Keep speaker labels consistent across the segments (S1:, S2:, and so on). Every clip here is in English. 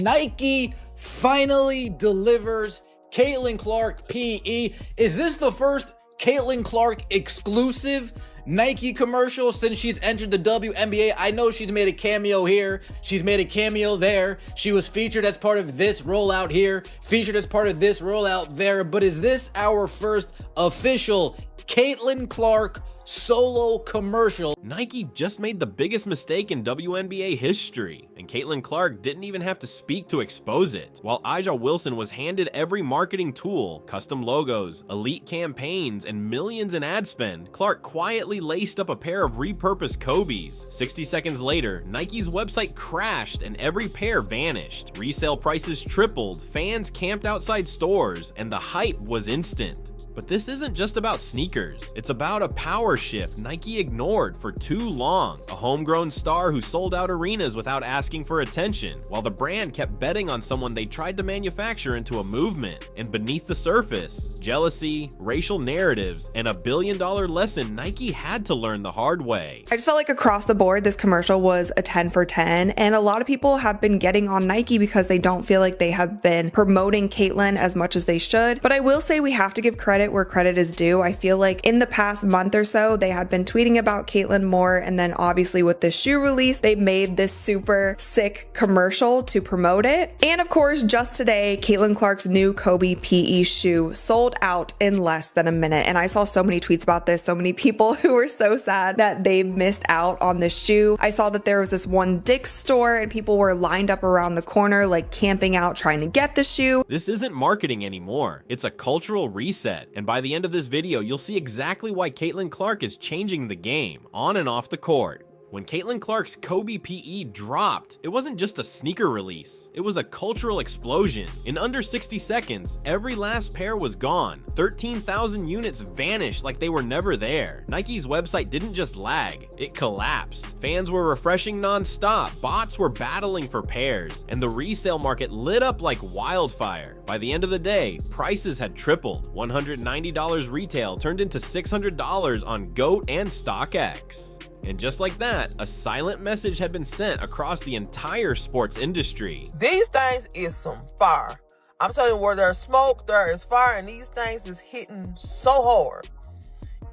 S1: Nike finally delivers Caitlin Clark PE. Is this the first Caitlin Clark exclusive Nike commercial since she's entered the WNBA? I know she's made a cameo here, she's made a cameo there, she was featured as part of this rollout here, featured as part of this rollout there, but is this our first official Caitlin Clark solo commercial?
S2: Nike just made the biggest mistake in WNBA history, and Caitlin Clark didn't even have to speak to expose it. While A'ja Wilson was handed every marketing tool, custom logos, elite campaigns, and millions in ad spend, Clark quietly laced up a pair of repurposed Kobe's. 60 seconds later, Nike's website crashed and every pair vanished. Resale prices tripled, fans camped outside stores, and the hype was instant. But this isn't just about sneakers. It's about a power shift Nike ignored for too long. A homegrown star who sold out arenas without asking for attention, while the brand kept betting on someone they tried to manufacture into a movement. And beneath the surface, jealousy, racial narratives, and a billion-dollar lesson Nike had to learn the hard way.
S3: I just felt like across the board, this commercial was a 10 for 10. And a lot of people have been getting on Nike because they don't feel like they have been promoting Caitlin as much as they should. But I will say we have to give credit where credit is due. I feel like in the past month or so, they have been tweeting about Caitlin more, and then obviously with the shoe release, they made this super sick commercial to promote it. And of course, just today, Caitlin Clark's new Kobe PE shoe sold out in less than a minute. And I saw so many tweets about this, so many people who were so sad that they missed out on this shoe. I saw that there was this one Dick's store and people were lined up around the corner, like camping out, trying to get the shoe.
S2: This isn't marketing anymore. It's a cultural reset. And by the end of this video, you'll see exactly why Caitlin Clark is changing the game, on and off the court. When Caitlin Clark's Kobe PE dropped, it wasn't just a sneaker release, it was a cultural explosion. In under 60 seconds, every last pair was gone. 13,000 units vanished like they were never there. Nike's website didn't just lag, it collapsed. Fans were refreshing non-stop, bots were battling for pairs, and the resale market lit up like wildfire. By the end of the day, prices had tripled. $190 retail turned into $600 on GOAT and StockX. And just like that, a silent message had been sent across the entire sports industry.
S4: These things is some fire. I'm telling you, where there's smoke, there is fire, and these things is hitting so hard.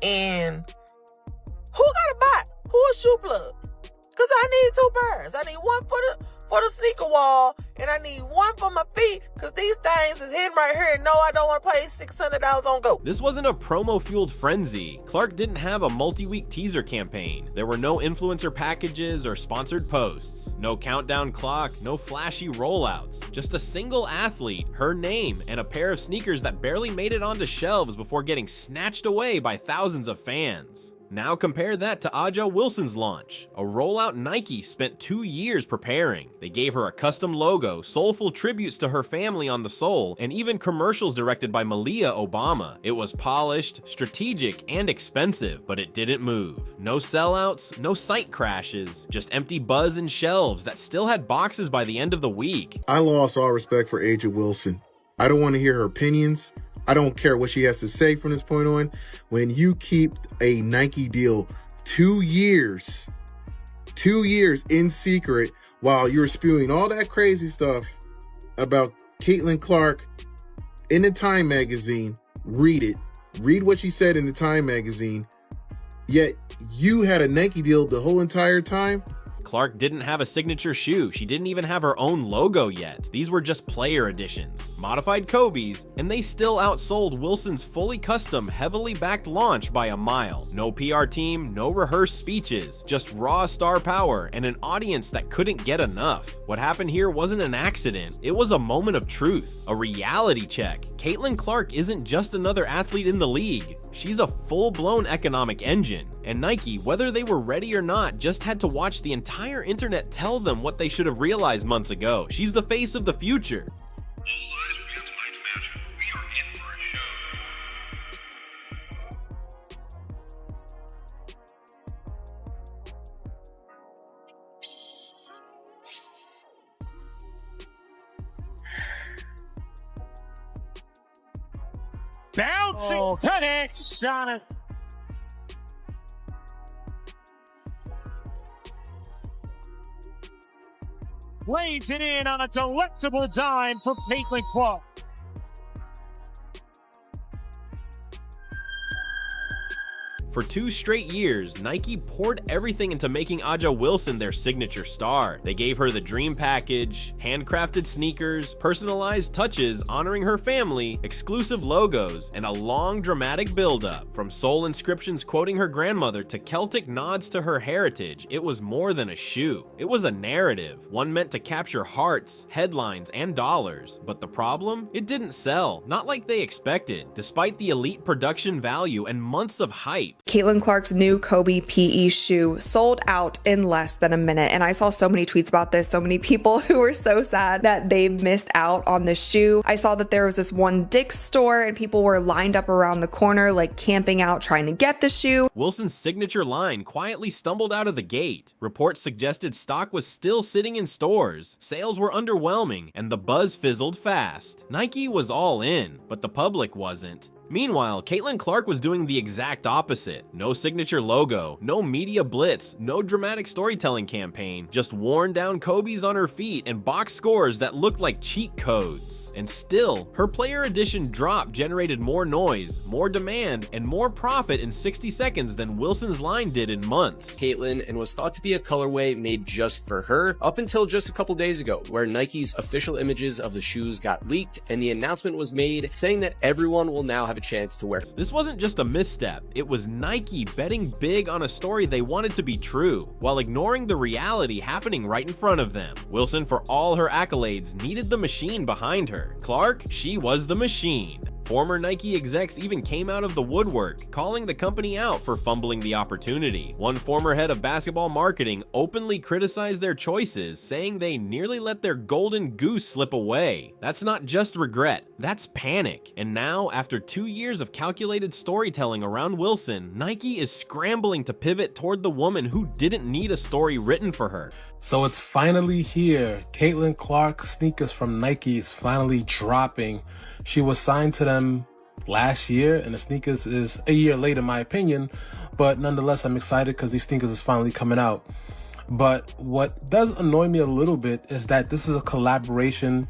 S4: And who got a bot? Who a shoe plug? Because I need 2 pairs. I need one for the sneaker wall, and I need one for my feet, because these things is hitting right here, and no, I don't want to pay $600 on GOAT.
S2: This wasn't a promo-fueled frenzy. Clark didn't have a multi-week teaser campaign. There were no influencer packages or sponsored posts. No countdown clock, no flashy rollouts. Just a single athlete, her name, and a pair of sneakers that barely made it onto shelves before getting snatched away by thousands of fans. Now compare that to A'ja Wilson's launch, a rollout Nike spent 2 years preparing. They gave her a custom logo, soulful tributes to her family on the sole, and even commercials directed by Malia Obama. It was polished, strategic, and expensive, but it didn't move. No sellouts, no site crashes, just empty buzz and shelves that still had boxes by the end of the week.
S5: I lost all respect for A'ja Wilson. I don't want to hear her opinions. I don't care what she has to say from this point on. When you keep a Nike deal 2 years in secret while you're spewing all that crazy stuff about Caitlin Clark in the Time magazine, read it. Read what she said in the Time magazine. Yet you had a Nike deal the whole entire time.
S2: Clark didn't have a signature shoe. She didn't even have her own logo yet. These were just player editions, modified Kobe's, and they still outsold Wilson's fully custom, heavily backed launch by a mile. No PR team, no rehearsed speeches, just raw star power and an audience that couldn't get enough. What happened here wasn't an accident. It was a moment of truth, a reality check. Caitlin Clark isn't just another athlete in the league. She's a full-blown economic engine, and Nike, whether they were ready or not, just had to watch the entire internet tell them what they should have realized months ago. She's the face of the future.
S6: Bouncing connect, Sonic. lays it in on a delectable dime for Caitlin Clark.
S2: For 2 straight years, Nike poured everything into making Aja Wilson their signature star. They gave her the dream package, handcrafted sneakers, personalized touches honoring her family, exclusive logos, and a long dramatic build-up. From soul inscriptions quoting her grandmother to Celtic nods to her heritage, it was more than a shoe. It was a narrative, one meant to capture hearts, headlines, and dollars. But the problem? It didn't sell, not like they expected, despite the elite production value and months of hype.
S3: Caitlin Clark's new Kobe PE shoe sold out in less than a minute. And I saw so many tweets about this, so many people who were so sad that they missed out on this shoe. I saw that there was this one Dick's store and people were lined up around the corner, like camping out, trying to get the shoe.
S2: Wilson's signature line quietly stumbled out of the gate. Reports suggested stock was still sitting in stores, sales were underwhelming, and the buzz fizzled fast. Nike was all in, but the public wasn't. Meanwhile, Caitlin Clark was doing the exact opposite. No signature logo, no media blitz, no dramatic storytelling campaign, just worn down Kobe's on her feet and box scores that looked like cheat codes. And still, her player edition drop generated more noise, more demand, and more profit in 60 seconds than Wilson's line did in months.
S7: Caitlin, and was thought to be a colorway made just for her up until just a couple days ago, where Nike's official images of the shoes got leaked and the announcement was made saying that everyone will now have a chance to wear.
S2: This wasn't just a misstep, it was Nike betting big on a story they wanted to be true, while ignoring the reality happening right in front of them. Wilson, for all her accolades, needed the machine behind her. Clark, she was the machine. Former Nike execs even came out of the woodwork, calling the company out for fumbling the opportunity. One former head of basketball marketing openly criticized their choices, saying they nearly let their golden goose slip away. That's not just regret, that's panic. And now, after 2 years of calculated storytelling around Wilson, Nike is scrambling to pivot toward the woman who didn't need a story written for her.
S8: So it's finally here. Caitlin Clark sneakers from Nike is finally dropping. She was signed to them last year, and the sneakers is a year late in my opinion, but nonetheless I'm excited because these sneakers is finally coming out. But what does annoy me a little bit is that this is a collaboration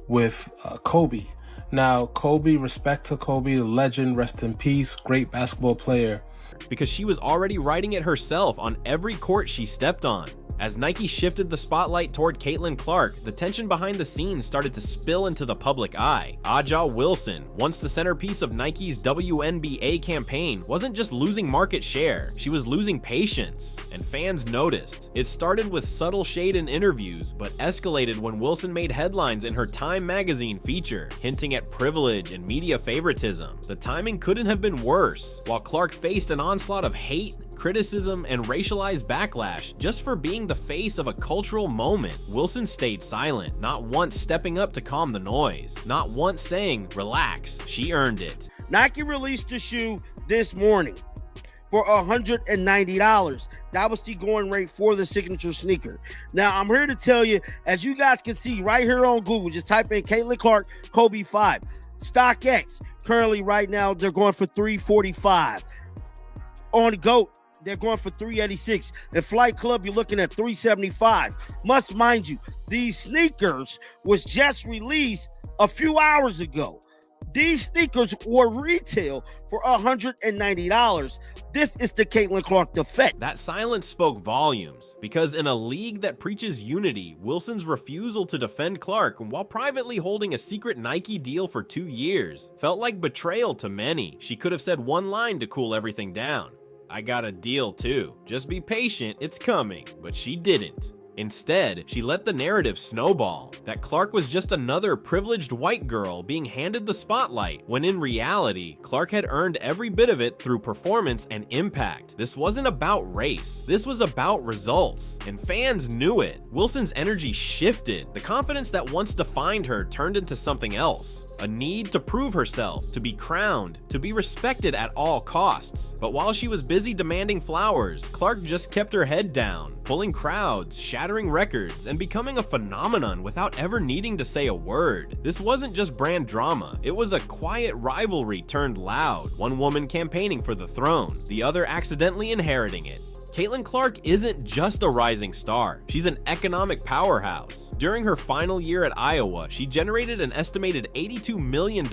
S8: with Kobe. Now, Kobe, respect to Kobe, the legend, rest in peace, great basketball player.
S2: Because she was already writing it herself on every court she stepped on. As Nike shifted the spotlight toward Caitlin Clark, the tension behind the scenes started to spill into the public eye. Aja Wilson, once the centerpiece of Nike's WNBA campaign, wasn't just losing market share, she was losing patience, and fans noticed. It started with subtle shade in interviews, but escalated when Wilson made headlines in her Time magazine feature, hinting at privilege and media favoritism. The timing couldn't have been worse. While Clark faced an onslaught of hate, criticism, and racialized backlash just for being the face of a cultural moment, Wilson stayed silent, not once stepping up to calm the noise, not once saying, relax, she earned it.
S9: Nike released the shoe this morning for $190. That was the going rate for the signature sneaker. Now, I'm here to tell you, as you guys can see right here on Google, just type in Caitlin Clark Kobe 5. StockX, currently right now, they're going for $345. On GOAT, they're going for $386. At Flight Club, you're looking at $375. Must mind you, these sneakers was just released a few hours ago. These sneakers were retail for $190. This is the Caitlin Clark defect.
S2: That silence spoke volumes, because in a league that preaches unity, Wilson's refusal to defend Clark while privately holding a secret Nike deal for 2 years felt like betrayal to many. She could have said one line to cool everything down. I got a deal too. Just be patient, it's coming. But she didn't. Instead, she let the narrative snowball, that Clark was just another privileged white girl being handed the spotlight, when in reality, Clark had earned every bit of it through performance and impact. This wasn't about race, this was about results, and fans knew it. Wilson's energy shifted. The confidence that once defined her turned into something else. A need to prove herself, to be crowned, to be respected at all costs. But while she was busy demanding flowers, Clark just kept her head down, pulling crowds, shattering records, and becoming a phenomenon without ever needing to say a word. This wasn't just brand drama, it was a quiet rivalry turned loud, one woman campaigning for the throne, the other accidentally inheriting it. Caitlin Clark isn't just a rising star, she's an economic powerhouse. During her final year at Iowa, she generated an estimated $82 million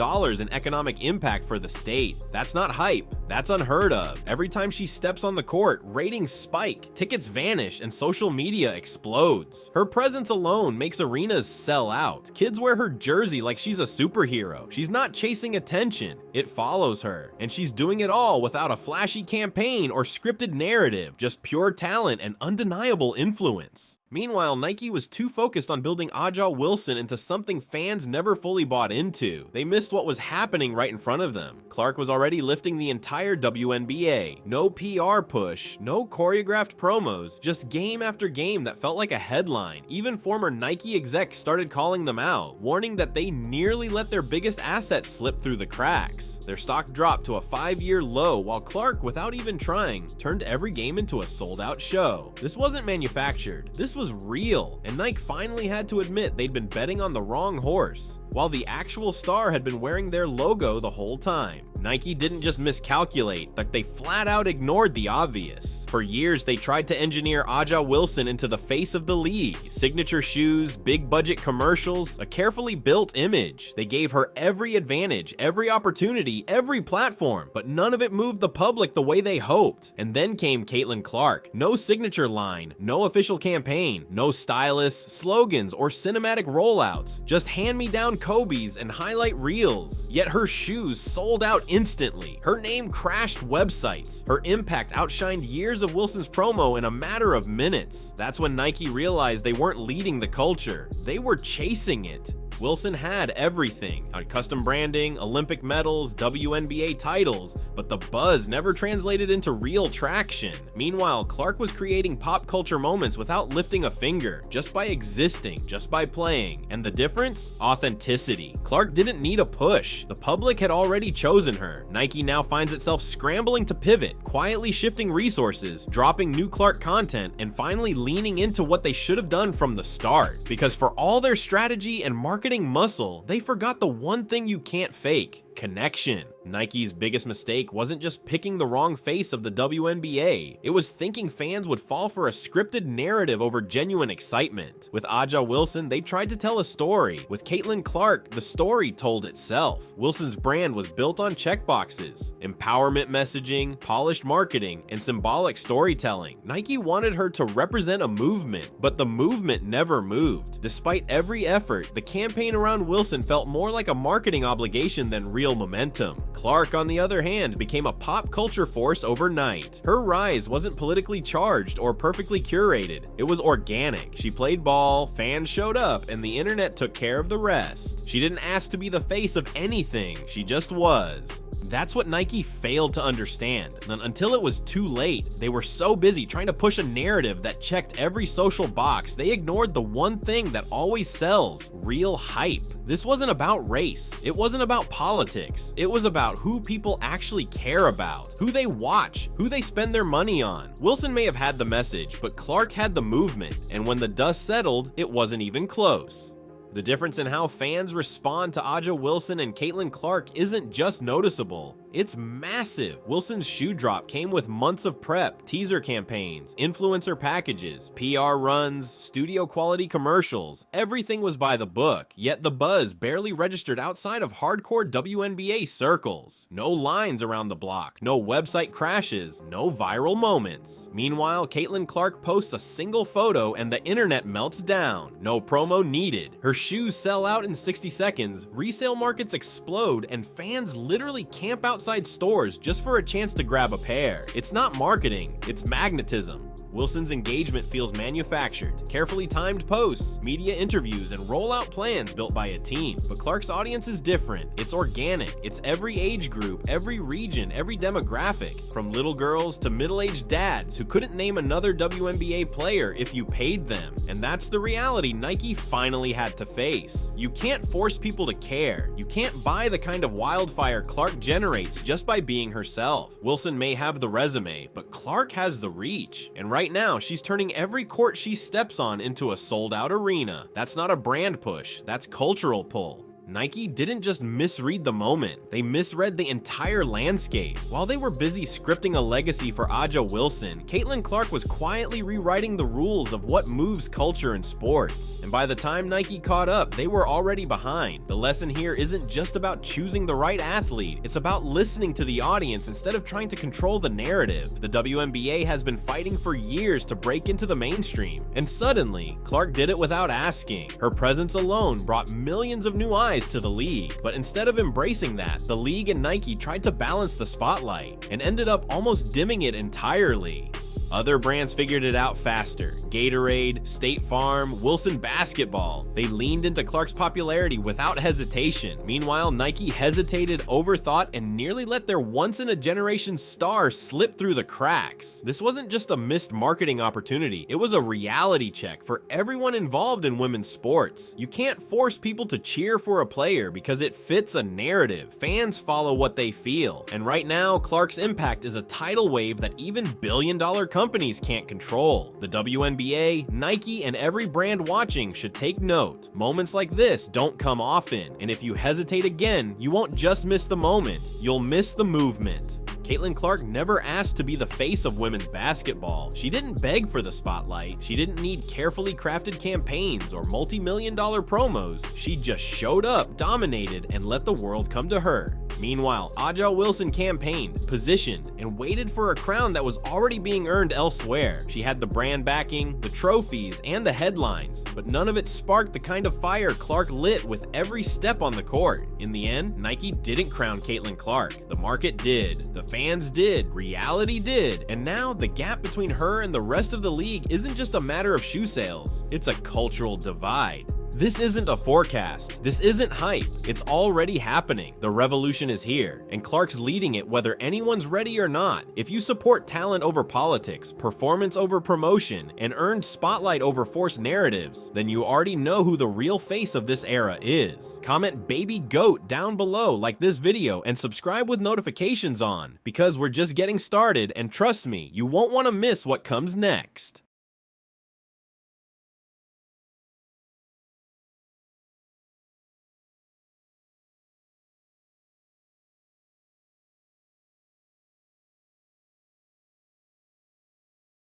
S2: in economic impact for the state. That's not hype, that's unheard of. Every time she steps on the court, ratings spike, tickets vanish, and social media explodes. Her presence alone makes arenas sell out. Kids wear her jersey like she's a superhero. She's not chasing attention, it follows her. And she's doing it all without a flashy campaign or scripted narrative, just pure talent and undeniable influence. Meanwhile, Nike was too focused on building Aja Wilson into something fans never fully bought into. They missed what was happening right in front of them. Clark was already lifting the entire WNBA. No PR push, no choreographed promos, just game after game that felt like a headline. Even former Nike execs started calling them out, warning that they nearly let their biggest asset slip through the cracks. Their stock dropped to a 5-year low, while Clark, without even trying, turned every game into a sold-out show. This wasn't manufactured. This was real, and Nike finally had to admit they'd been betting on the wrong horse, while the actual star had been wearing their logo the whole time. Nike didn't just miscalculate, but they flat out ignored the obvious. For years, they tried to engineer Aja Wilson into the face of the league. Signature shoes, big budget commercials, a carefully built image. They gave her every advantage, every opportunity, every platform, but none of it moved the public the way they hoped. And then came Caitlin Clark. No signature line, no official campaign, no stylists, slogans, or cinematic rollouts. Just hand-me-down Kobe's and highlight reels. Yet her shoes sold out instantly. Her name crashed websites. Her impact outshined years of Wilson's promo in a matter of minutes. That's when Nike realized they weren't leading the culture. They were chasing it. Wilson had everything, on custom branding, Olympic medals, WNBA titles, but the buzz never translated into real traction. Meanwhile, Clark was creating pop culture moments without lifting a finger, just by existing, just by playing. And the difference? Authenticity. Clark didn't need a push. The public had already chosen her. Nike now finds itself scrambling to pivot, quietly shifting resources, dropping new Clark content, and finally leaning into what they should have done from the start. Because for all their strategy and marketing muscle, they forgot the one thing you can't fake: connection. Nike's biggest mistake wasn't just picking the wrong face of the WNBA, it was thinking fans would fall for a scripted narrative over genuine excitement. With Aja Wilson, they tried to tell a story. With Caitlin Clark, the story told itself. Wilson's brand was built on checkboxes, empowerment messaging, polished marketing, and symbolic storytelling. Nike wanted her to represent a movement, but the movement never moved. Despite every effort, the campaign around Wilson felt more like a marketing obligation than real momentum. Clark, on the other hand, became a pop culture force overnight. Her rise wasn't politically charged or perfectly curated. It was organic. She played ball, fans showed up, and the internet took care of the rest. She didn't ask to be the face of anything, she just was. That's what Nike failed to understand. And until it was too late, they were so busy trying to push a narrative that checked every social box, they ignored the one thing that always sells: real hype. This wasn't about race. It wasn't about politics. It was about who people actually care about, who they watch, who they spend their money on. Wilson may have had the message, but Clark had the movement, and when the dust settled, it wasn't even close. The difference in how fans respond to Aja Wilson and Caitlin Clark isn't just noticeable, it's massive. Wilson's shoe drop came with months of prep, teaser campaigns, influencer packages, PR runs, studio quality commercials. Everything was by the book, yet the buzz barely registered outside of hardcore WNBA circles. No lines around the block, no website crashes, no viral moments. Meanwhile, Caitlin Clark posts a single photo and the internet melts down. No promo needed. Her shoes sell out in 60 seconds, resale markets explode, and fans literally camp outside stores just for a chance to grab a pair. It's not marketing, it's magnetism. Wilson's engagement feels manufactured, carefully timed posts, media interviews, and rollout plans built by a team. But Clark's audience is different. It's organic. It's every age group, every region, every demographic, from little girls to middle-aged dads who couldn't name another WNBA player if you paid them. And that's the reality Nike finally had to face. You can't force people to care. You can't buy the kind of wildfire Clark generates just by being herself. Wilson may have the resume, but Clark has the reach. And right now, she's turning every court she steps on into a sold-out arena. That's not a brand push, that's cultural pull. Nike didn't just misread the moment, they misread the entire landscape. While they were busy scripting a legacy for Aja Wilson, Caitlin Clark was quietly rewriting the rules of what moves culture in sports. And by the time Nike caught up, they were already behind. The lesson here isn't just about choosing the right athlete, it's about listening to the audience instead of trying to control the narrative. The WNBA has been fighting for years to break into the mainstream, and suddenly, Clark did it without asking. Her presence alone brought millions of new eyes to the league, but instead of embracing that, the league and Nike tried to balance the spotlight and ended up almost dimming it entirely. Other brands figured it out faster. Gatorade, State Farm, Wilson Basketball. They leaned into Clark's popularity without hesitation. Meanwhile, Nike hesitated, overthought, and nearly let their once-in-a-generation star slip through the cracks. This wasn't just a missed marketing opportunity, it was a reality check for everyone involved in women's sports. You can't force people to cheer for a player because it fits a narrative. Fans follow what they feel. And right now, Clark's impact is a tidal wave that even billion-dollar companies can't control. The WNBA, Nike, and every brand watching should take note. Moments like this don't come often, and if you hesitate again, you won't just miss the moment, you'll miss the movement. Caitlin Clark never asked to be the face of women's basketball. She didn't beg for the spotlight. She didn't need carefully crafted campaigns or multi-million-dollar promos. She just showed up, dominated, and let the world come to her. Meanwhile, Aja Wilson campaigned, positioned, and waited for a crown that was already being earned elsewhere. She had the brand backing, the trophies, and the headlines, but none of it sparked the kind of fire Clark lit with every step on the court. In the end, Nike didn't crown Caitlin Clark. The market did, the fans did, reality did, and now the gap between her and the rest of the league isn't just a matter of shoe sales, it's a cultural divide. This isn't a forecast. This isn't hype. It's already happening. The revolution is here, and Clark's leading it whether anyone's ready or not. If you support talent over politics, performance over promotion, and earned spotlight over forced narratives, then you already know who the real face of this era is. Comment baby goat down below, like this video, and subscribe with notifications on, because we're just getting started, and trust me, you won't want to miss what comes next.